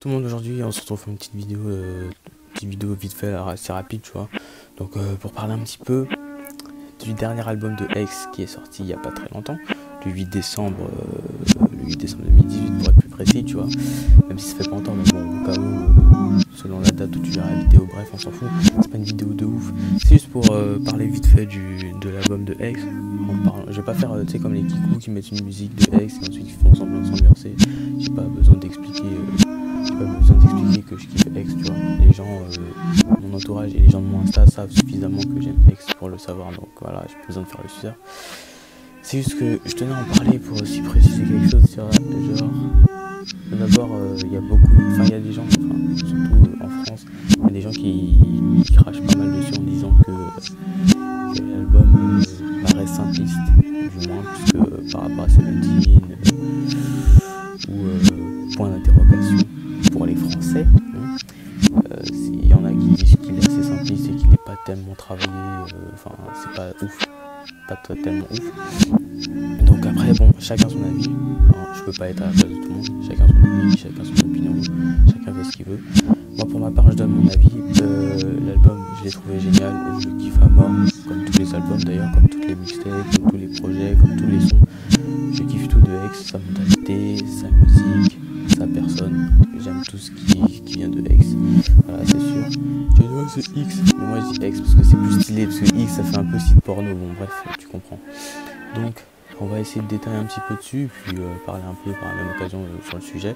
Tout le monde, aujourd'hui on se retrouve pour une petite vidéo vite fait assez rapide, tu vois. Donc pour parler un petit peu du dernier album de X qui est sorti il y a pas très longtemps, le 8 décembre, le 8 décembre 2018 pour être plus précis, tu vois. Même si ça fait pas longtemps, mais bon, au cas où, selon la date où tu verras la vidéo, bref, on s'en fout. C'est pas une vidéo de ouf. C'est juste pour parler vite fait de l'album de X. Je vais pas faire, tu sais, comme les kikous qui mettent une musique de X et ensuite ils font semblant de s'ambiancer. J'ai pas besoin d'expliquer. J'ai pas besoin d'expliquer que je kiffe X, tu vois. Les gens, mon entourage et les gens de mon Insta savent suffisamment que j'aime X pour le savoir, donc voilà, j'ai pas besoin de faire le suceur. C'est juste que je tenais à en parler pour aussi préciser quelque chose sur genre. D'abord, il y a beaucoup, enfin il y a des gens, surtout en France, il y a des gens qui crachent pas mal dessus en disant que l'album paraît simpliste, du moins, puisque par rapport à Seventeen ou point d'interrogation pour les Français, il y en a qui disent qu'il est assez simpliste et qu'il n'est pas tellement travaillé, enfin c'est pas ouf, pas tellement ouf. Donc après bon, chacun son avis, hein, je peux pas être à la place de tout le monde, chacun son avis, chacun son opinion, chacun fait ce qu'il veut. Moi pour ma part je donne mon avis, l'album je l'ai trouvé génial, je kiffe à mort, comme tous les albums d'ailleurs, comme toutes les mixtapes, comme tous les projets, comme tous les sons. Je kiffe tout de X, sa mentalité, sa musique, sa personne, j'aime tout ce qui vient de X, voilà c'est sûr. Tu vois c'est X, mais moi je dis X parce que c'est plus stylé, parce que X ça fait un peu site porno, bon bref tu comprends. Donc on va essayer de détailler un petit peu dessus, puis parler un peu par la même occasion sur le sujet.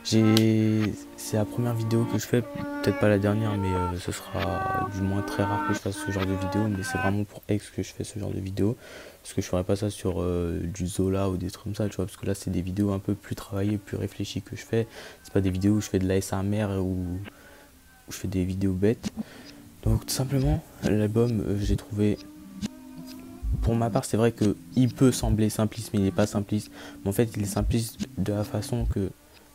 C'est la première vidéo que je fais, peut-être pas la dernière, mais ce sera du moins très rare que je fasse ce genre de vidéo, mais c'est vraiment pour X que je fais ce genre de vidéo, parce que je ferai pas ça sur du Zola ou des trucs comme ça, tu vois, parce que là c'est des vidéos un peu plus travaillées, plus réfléchies que je fais, c'est pas des vidéos où je fais de l'ASMR ou où je fais des vidéos bêtes. Donc tout simplement, l'album, j'ai trouvé... Pour ma part, c'est vrai qu'il peut sembler simpliste, mais il n'est pas simpliste. Mais en fait, il est simpliste de la façon que,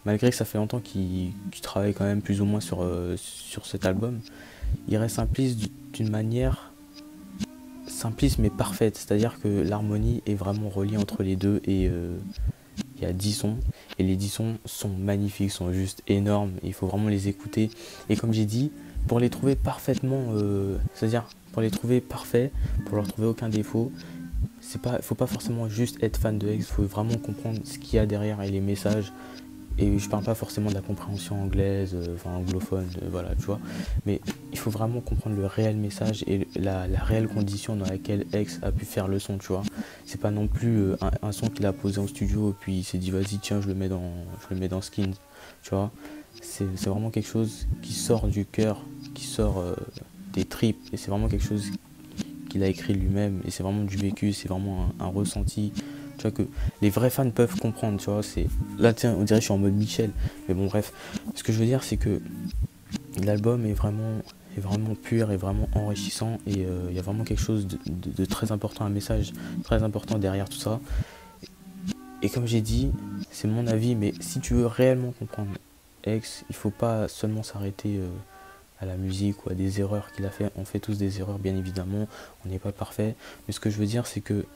malgré que ça fait longtemps qu'il travaille quand même plus ou moins sur cet album, il reste simpliste d'une manière simpliste mais parfaite. C'est-à-dire que l'harmonie est vraiment reliée entre les deux et il y a 10 sons. Et les 10 sons sont magnifiques, sont juste énormes. Il faut vraiment les écouter. Et comme j'ai dit, pour les trouver parfaitement, c'est-à-dire pour les trouver parfaits, pour leur trouver aucun défaut, faut pas forcément juste être fan de X, il faut vraiment comprendre ce qu'il y a derrière et les messages. Et je parle pas forcément de la compréhension anglaise, enfin anglophone, voilà, tu vois. Mais il faut vraiment comprendre le réel message et la réelle condition dans laquelle X a pu faire le son, tu vois. C'est pas non plus un son qu'il a posé en studio et puis il s'est dit vas-y tiens je le mets dans Skins, tu vois. C'est vraiment quelque chose qui sort du cœur, qui sort des tripes, et c'est vraiment quelque chose qu'il a écrit lui-même, et c'est vraiment du vécu, c'est vraiment un ressenti, tu vois, que les vrais fans peuvent comprendre, tu vois. C'est là tiens on dirait que je suis en mode Michel, mais bon bref, ce que je veux dire c'est que l'album est vraiment pur et vraiment enrichissant, et il y a vraiment quelque chose de très important, un message très important derrière tout ça. Et comme j'ai dit, c'est mon avis, mais si tu veux réellement comprendre X, il faut pas seulement s'arrêter à la musique ou à des erreurs qu'il a fait. On fait tous des erreurs, bien évidemment, on n'est pas parfait, mais ce que je veux dire c'est que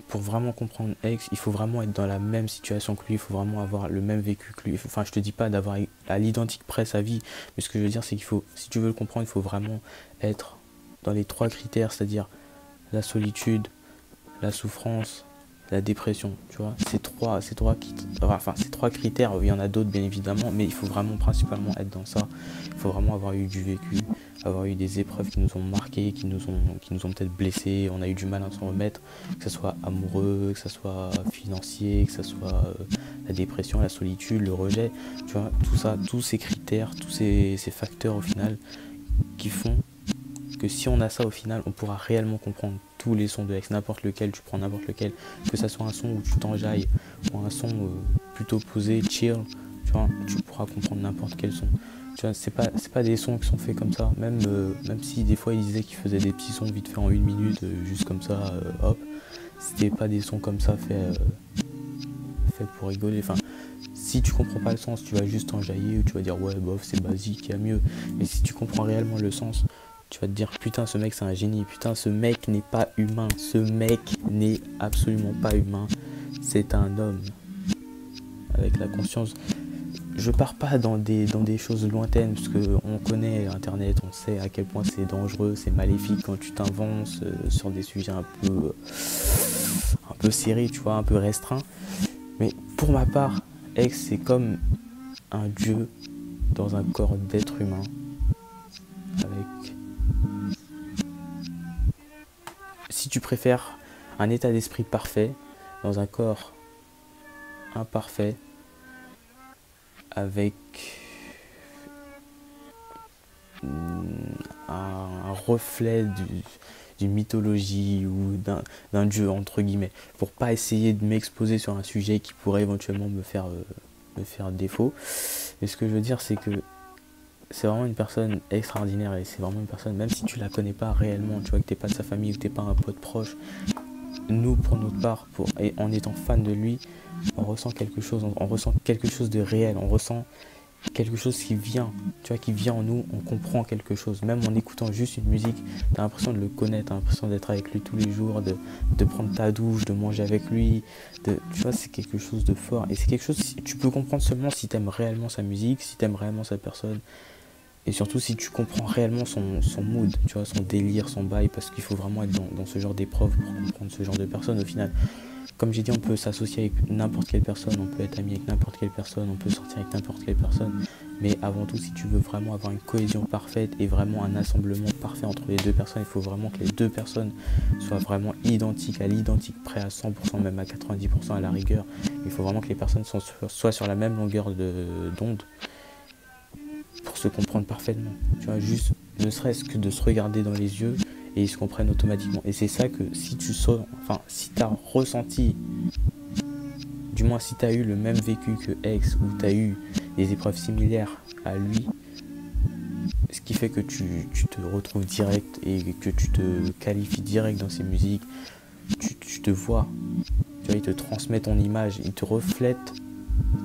pour vraiment comprendre X, il faut vraiment être dans la même situation que lui, il faut vraiment avoir le même vécu que lui. Enfin, je te dis pas d'avoir à l'identique près sa vie, mais ce que je veux dire c'est qu'il faut, si tu veux le comprendre, il faut vraiment être dans les 3 critères, c'est-à-dire la solitude, la souffrance, la dépression, tu vois. Ces trois critères, il y en a d'autres bien évidemment, mais il faut vraiment principalement être dans ça. Il faut vraiment avoir eu du vécu, avoir eu des épreuves qui nous ont marqués, qui nous ont peut-être blessés, on a eu du mal à s'en remettre, que ce soit amoureux, que ce soit financier, que ce soit la dépression, la solitude, le rejet, tu vois, tout ça, tous ces critères, tous ces facteurs au final qui font que si on a ça au final, on pourra réellement comprendre tous les sons de X, n'importe lequel, tu prends n'importe lequel, que ça soit un son où tu t'enjailles ou un son plutôt posé, chill, tu vois, tu pourras comprendre n'importe quel son. Tu vois, c'est pas des sons qui sont faits comme ça, même si des fois ils disaient qu'ils faisaient des petits sons vite fait en 1 minute, juste comme ça, hop, c'était pas des sons comme ça faits pour rigoler. Enfin, si tu comprends pas le sens, tu vas juste t'enjailler ou tu vas dire ouais bof c'est basique, il y a mieux. Mais si tu comprends réellement le sens, tu vas te dire putain ce mec c'est un génie, putain ce mec n'est pas humain, ce mec n'est absolument pas humain, c'est un homme avec la conscience. je pars pas dans des choses lointaines, parce qu'on connaît Internet, on sait à quel point c'est dangereux, c'est maléfique quand tu t'avances sur des sujets un peu serrés, tu vois, un peu restreints. Mais pour ma part, X, c'est comme un dieu dans un corps d'être humain, avec, si tu préfères, un état d'esprit parfait dans un corps imparfait, avec un reflet d'une mythologie ou d'un dieu, entre guillemets, pour pas essayer de m'exposer sur un sujet qui pourrait éventuellement me faire défaut. Mais ce que je veux dire, c'est que c'est vraiment une personne extraordinaire, et c'est vraiment une personne, même si tu la connais pas réellement, tu vois, que t'es pas de sa famille ou que t'es pas un pote proche, nous, pour notre part, et en étant fan de lui, on ressent quelque chose, de réel, on ressent quelque chose qui vient, tu vois, qui vient en nous, on comprend quelque chose. Même en écoutant juste une musique, t'as l'impression de le connaître, t'as l'impression d'être avec lui tous les jours, de prendre ta douche, de manger avec lui, tu vois, c'est quelque chose de fort. Et c'est quelque chose que tu peux comprendre seulement si t'aimes réellement sa musique, si t'aimes réellement sa personne. Et surtout si tu comprends réellement son mood, tu vois, son délire, son bail, parce qu'il faut vraiment être dans ce genre d'épreuve pour comprendre ce genre de personne au final. Comme j'ai dit, on peut s'associer avec n'importe quelle personne, on peut être ami avec n'importe quelle personne, on peut sortir avec n'importe quelle personne. Mais avant tout, si tu veux vraiment avoir une cohésion parfaite et vraiment un assemblement parfait entre les deux personnes, il faut vraiment que les deux personnes soient vraiment identiques, à l'identique, près à 100%, même à 90% à la rigueur. Il faut vraiment que les personnes soient sur la même longueur d'onde pour se comprendre parfaitement. Tu vois, juste, ne serait-ce que de se regarder dans les yeux, et ils se comprennent automatiquement. Et c'est ça que si tu si tu as ressenti, du moins si tu as eu le même vécu que X, ou tu as eu des épreuves similaires à lui, ce qui fait que tu te retrouves direct et que tu te qualifies direct dans ses musiques, tu te vois, tu vois, il te transmet ton image, il te reflète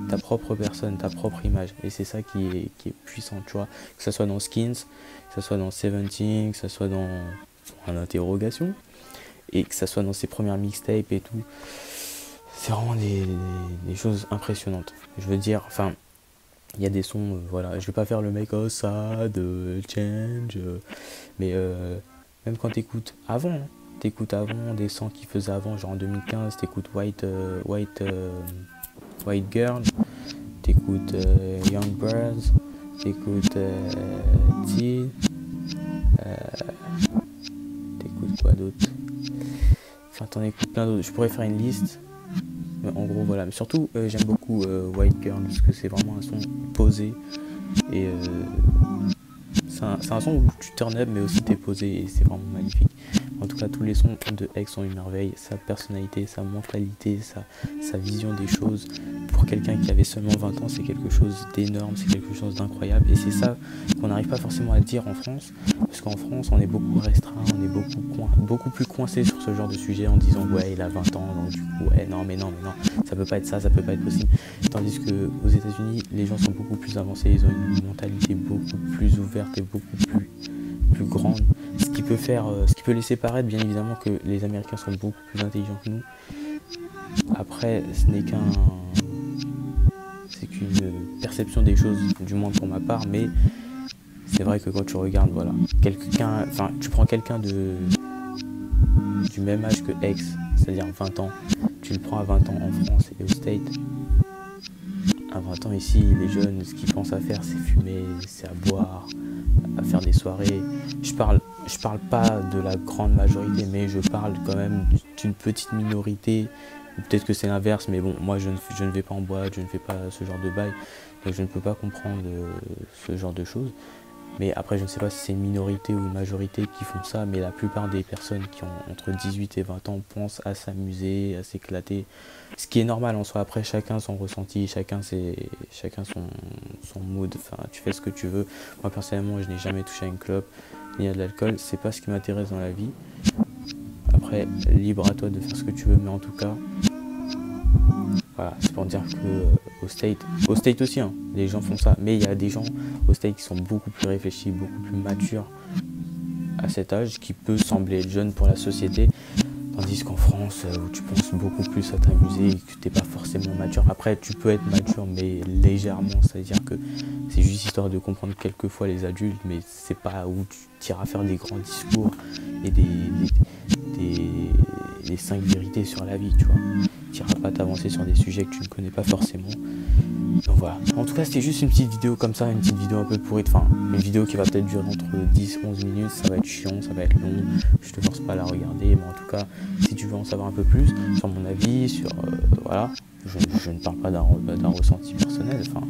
ta propre personne, ta propre image. Et c'est ça qui est puissant, tu vois, que ce soit dans Skins, que ce soit dans 17, que ce soit dans en interrogation, et que ça soit dans ses premières mixtapes et tout, c'est vraiment des choses impressionnantes. Je veux dire, enfin, il y a des sons, voilà, je vais pas faire le mec ça de change, mais même quand t'écoutes avant des sons qu'il faisait avant, genre en 2015, t'écoutes White Girl, t'écoutes Young Birds, t'écoutes T, t'écoutes quoi d'autre, enfin t'en écoutes plein d'autres, je pourrais faire une liste, mais en gros voilà. Mais surtout j'aime beaucoup White Girl, parce que c'est vraiment un son posé, et c'est un son où tu turn up mais aussi t'es posé, et c'est vraiment magnifique. En tout cas, tous les sons de X sont une merveille. Sa personnalité, sa mentalité, sa vision des choses. Pour quelqu'un qui avait seulement 20 ans, c'est quelque chose d'énorme, c'est quelque chose d'incroyable. Et c'est ça qu'on n'arrive pas forcément à dire en France. Parce qu'en France, on est beaucoup restreint, on est beaucoup plus coincé sur ce genre de sujet en disant ouais, il a 20 ans, donc du coup, ouais, non, mais non, ça peut pas être ça, ça peut pas être possible. Tandis qu'aux États-Unis, les gens sont beaucoup plus avancés, ils ont une mentalité beaucoup plus ouverte et beaucoup plus grande, ce qui peut laisser paraître bien évidemment que les Américains sont beaucoup plus intelligents que nous. Après, c'est qu'une perception des choses, du moins pour ma part, mais c'est vrai que quand tu regardes, voilà, tu prends quelqu'un du même âge que X, c'est-à-dire 20 ans, tu le prends à 20 ans en France et aux States. À 20 ans ici, les jeunes, ce qu'ils pensent à faire, c'est fumer, c'est à boire, à faire des soirées. Je parle pas de la grande majorité, mais je parle quand même d'une petite minorité. Peut-être que c'est l'inverse, mais bon, moi je ne vais pas en boîte, je ne fais pas ce genre de bail, donc je ne peux pas comprendre ce genre de choses. Mais après, je ne sais pas si c'est une minorité ou une majorité qui font ça, mais la plupart des personnes qui ont entre 18 et 20 ans pensent à s'amuser, à s'éclater. Ce qui est normal en soi. Après, chacun son ressenti, chacun son mood. Enfin, tu fais ce que tu veux. Moi, personnellement, je n'ai jamais touché à une clope ni à de l'alcool. C'est pas ce qui m'intéresse dans la vie. Après, libre à toi de faire ce que tu veux, mais en tout cas, voilà, c'est pour dire que au State aussi, hein, les gens font ça, mais il y a des gens au State qui sont beaucoup plus réfléchis, beaucoup plus matures à cet âge, qui peut sembler être jeune pour la société, Tandis qu'en France, où tu penses beaucoup plus à t'amuser et que t'es pas forcément mature. Après, tu peux être mature, mais légèrement, c'est-à-dire que c'est juste histoire de comprendre quelquefois les adultes, mais c'est pas où tu iras faire des grands discours et des 5 vérités sur la vie, tu vois. Tu n'iras pas t'avancer sur des sujets que tu ne connais pas forcément. Donc voilà. En tout cas, c'était juste une petite vidéo comme ça, une petite vidéo un peu pourrie. Enfin, une vidéo qui va peut-être durer entre 10-11 minutes. Ça va être chiant, ça va être long. Je te force pas à la regarder. Mais en tout cas, si tu veux en savoir un peu plus sur mon avis, sur... voilà. Je ne parle pas d'un ressenti personnel. Enfin,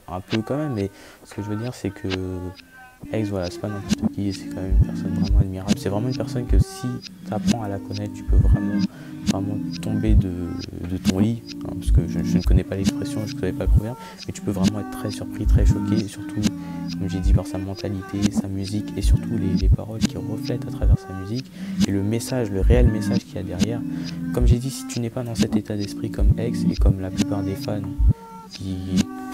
un peu quand même. Mais ce que je veux dire, c'est que... Ex, voilà, c'est pas n'importe qui, c'est quand même une personne vraiment admirable. C'est vraiment une personne que si tu apprends à la connaître, tu peux vraiment tomber de ton lit, hein, parce que je ne connais pas l'expression, je ne connais pas le proverbe, mais tu peux vraiment être très surpris, très choqué, et surtout, comme j'ai dit, par sa mentalité, sa musique, et surtout les paroles qui reflètent à travers sa musique, et le message, le réel message qu'il y a derrière. Comme j'ai dit, si tu n'es pas dans cet état d'esprit comme Ex, et comme la plupart des fans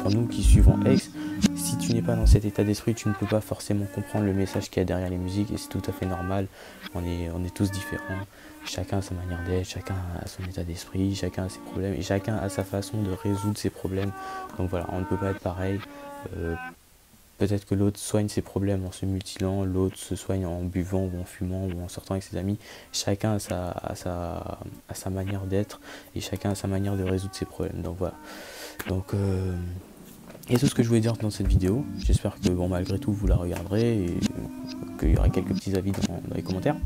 pour nous qui suivons Ex, si tu n'es pas dans cet état d'esprit, tu ne peux pas forcément comprendre le message qu'il y a derrière les musiques, et c'est tout à fait normal. On est tous différents, chacun a sa manière d'être, chacun a son état d'esprit, chacun a ses problèmes, et chacun a sa façon de résoudre ses problèmes. Donc voilà, on ne peut pas être pareil. Peut-être que l'autre soigne ses problèmes en se mutilant, l'autre se soigne en buvant ou en fumant ou en sortant avec ses amis. Chacun a sa manière d'être, et chacun a sa manière de résoudre ses problèmes. Donc voilà. Donc et c'est tout ce que je voulais dire dans cette vidéo. J'espère que bon, malgré tout vous la regarderez et qu'il y aura quelques petits avis dans les commentaires.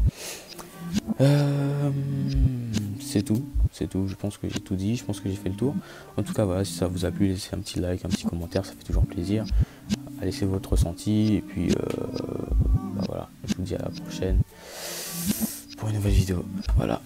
C'est tout. Je pense que j'ai tout dit, je pense que j'ai fait le tour. En tout cas voilà, si ça vous a plu, laissez un petit like, un petit commentaire, ça fait toujours plaisir. Laissez votre ressenti et puis voilà, je vous dis à la prochaine pour une nouvelle vidéo. Voilà.